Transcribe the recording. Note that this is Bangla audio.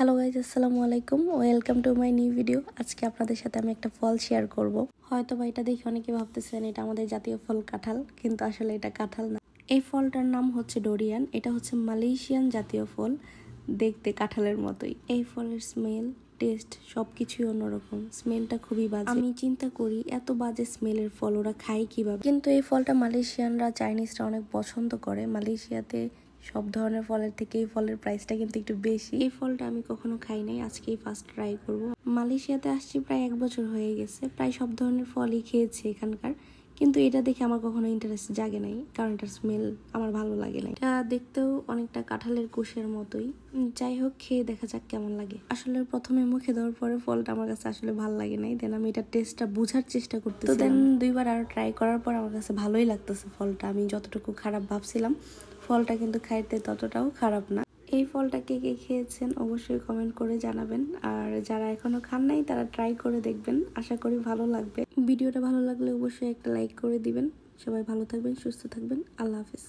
হ্যালো গাইজ, আসসালামু আলাইকুম। Welcome to my new video. আজকে আপনাদের সাথে আমি একটা ফল শেয়ার করব। হয়তো বা এটা দেখে অনেকে ভাবতেছেন এটা আমাদের জাতীয় ফল কাঁঠাল, কিন্তু আসলে এটা কাঁঠাল না। এই ফলটার নাম হচ্ছে ডোরিয়ান। এটা হচ্ছে মালয়েশিয়ান জাতীয় ফল, দেখতে কাঁঠালের মতোই। এই ফলের স্মেল, টেস্ট সবকিছুই অন্যরকম। স্মেলটা খুবই বাজে। আমি চিন্তা করি এত বাজে স্মেলের ফল ওরা খায় কিভাবে। কিন্তু এই ফলটা মালয়েশিয়ানরা, চাইনিজরা অনেক পছন্দ করে। মালয়েশিয়াতে সব ধরনের ফলের থেকে এই ফলের প্রাইসটা কিন্তু একটু বেশি। এই ফলটা আমি কখনো খাই নাই, আজকেই ফার্স্ট ট্রাই করব। মালয়েশিয়াতে আসছি প্রায় 1 বছর হয়ে গেছে। প্রায় সব ধরনের ফলই খেয়েছি এখানকার, কিন্তু এটা দেখে আমার কখনো ইন্টারেস্ট জাগে নাই, কারণ এটার স্মেল আমার ভালো লাগে না। এটা দেখতেও অনেকটা কাঁঠালের কুশের মতোই। যাই হোক, খেয়ে দেখা যাক কেমন লাগে। আসলে প্রথমে মুখে দেওয়ার পরে ফলটা আমার কাছে আসলে ভালো লাগে নাই। দেন আমি এটা টেস্টটা বোঝার চেষ্টা করতেছি। তো দেন 2বার আরো ট্রাই করার পর আমার কাছে ভালোই লাগতেছে ফলটা। আমি যতটুকু খারাপ ভাবছিলাম, ফলটা কিন্তু খাইতে ততটাও খারাপ না। এই ফলটা কে কে খেয়েছেন অবশ্যই কমেন্ট করে জানাবেন, আর যারা এখনো খান নাই তারা ট্রাই করে দেখবেন। আশা করি ভালো লাগবে। ভিডিওটা ভালো লাগলে অবশ্যই একটা লাইক করে দিবেন। সবাই ভালো থাকবেন, সুস্থ থাকবেন। আল্লাহ হাফেজ।